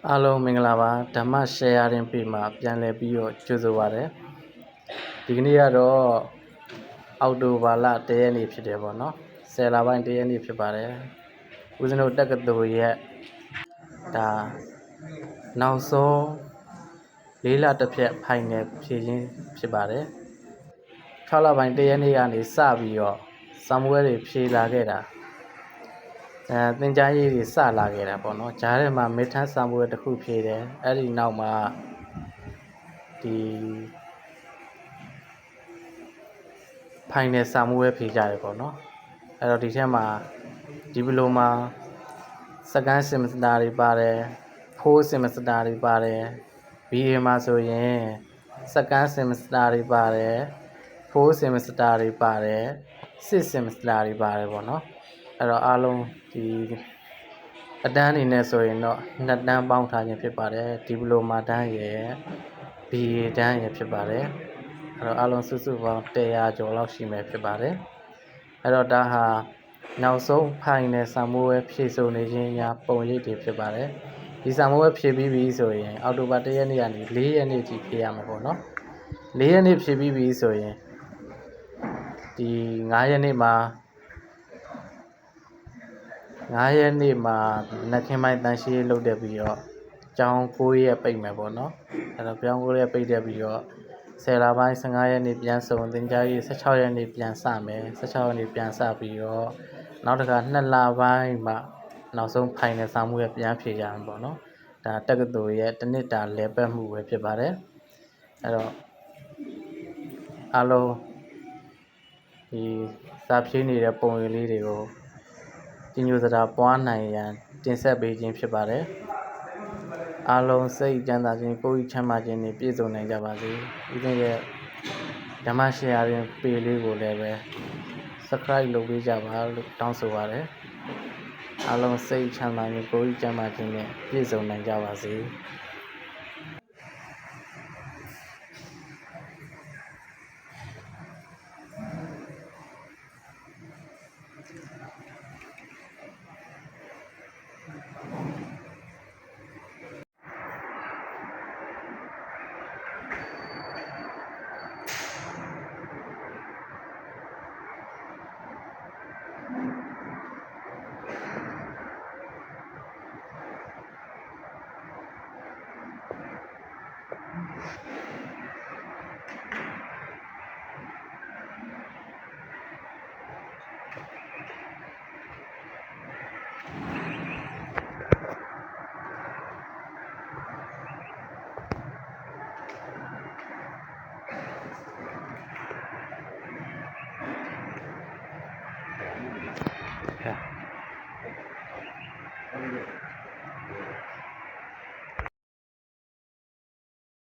အားလုံးမင်္ဂလာပါဓမ္မ sharing page မှာပြန်လည်ပြီးတော့ကြိုဆိုပါရစေဒီကနေ့ကတော့အောက်တိုဘာလ1ရက်နေ့ဖြစ်တယ်ပေါ့နော်10လပိုင်း1ရက်နေ့ဖြစ်ပါတယ်ဦးဇင်းတို့တက္ကသိုလ်ရဲ့ဒါနောက်ဆုံး4လတစ်ဖြတ်ဖိုင်နယ်ဖြည့်ခြင်းဖြစ်ပါတယ်6လပိုင်း1ရက်နေ့ကနေစပြီးတော့စာမွေးတွေဖြည့်လာခဲ့တာသင်ကြားရေးတွေစလာခဲ့တာပေါ့နော်ဂျားထဲမှာမေထန်းစာမွေးတစ်ခုဖြည့်တယ်အဲ့ဒီနောက်မှာဒီဖိုင်နယ်စာမွေးဖြည့်ကြတယ်ပေါ့နော်အဲ့တော့ဒီထဲမှာဒီပလိုမာsecond semester တွေပါတယ်4th semester တွေပါတယ် BA မှာဆိုရင် second semester တွေပါတယ် 4th semester တွေပါတယ်6th semester တွေပါတယ်ပေါ့နော်အဲ့တော့အားလုံးဒီအတန်းအနေနဲ့ဆိုရင်တော့2တန်းပေါင်းထားခြင်းဖြစ်ပါတယ်ဒီပလိုမာတန်းရယ် BA တန်းရယ်ဖြစ်ပါတယ်အဲ့တော့အားလုံးစုစုပေါင်း100ကျော်လောက်ရှိမယ်ဖြစ်ပါတယ်အဲ့တော့ဒါဟာနောက်ဆုံးဖိုင်နယ်စာမိုးဝဲဖြည့်ဆို့နေခြင်းများပုံရိပ်တွေဖြစ်ပါတယ်ဒီစာမိုးဝဲဖြည့်ပြီးပြီဆိုရင်အောက်တိုဘာ1ရက်နေ့ကနေ4ရက်နေ့ထိဖြည့်ရမှာပေါ့နော်4ရက်နေ့ဖြည့်ပြီးပြီဆိုရင်ဒီ9ရက်နေ့မှာနက်ခင်းပိုင်းတန်ရှင်းလုပ်တဲ့ပြီးတော့ကျောင်း9ရက်ပိတ်မယ်ပေါ့နော်အဲ့တော့ကျောင်း9ရက်ပိတ်တဲ့ပြီးတော့10လပိုင်း15ရက်နေ့ပြန်ဆုံသင်ကြားရေး16ရက်နေ့ပြန်စမယ်16ရက်နေ့ပြန်စပြီးတော့နောက်တစ်ခါ2လပိုင်းမှာနောက်ဆုံးဖိုင်နယ်စာမှုရပြန်ဖြေကြမှာပေါ့နော်ဒါတက္ကသိုလ်ရဲ့တစ်နှစ်တာလဲပတ်မှုပဲဖြစ်ပါတယ်အဲ့တော့အားလုံးဒီစာဖြေနေတဲ့ပုံရိပ်လေးတွေကိုကျညိုစရာပွားနိုင်ရန်တင်ဆက်ပေးခြင်းဖြစ်ပါတယ်အားလုံးစိတ်ချမ်းသာခြင်းကိုယ်ဤချမ်းသာခြင်းနဲ့ပြည့်စုံနိုင်ကြပါစေဦးဇင်းရဲ့ဓမ္မ sharing page လေးကိုလည်းပဲ subscribe လုပ်ပေးကြပါလို့တောင်းဆိုပါတယ်အားလုံးစိတ်ချမ်းသာခြင်းကိုယ်ဤချမ်းသာခြင်းနဲ့ပြည့်စုံနိုင်ကြပါစေ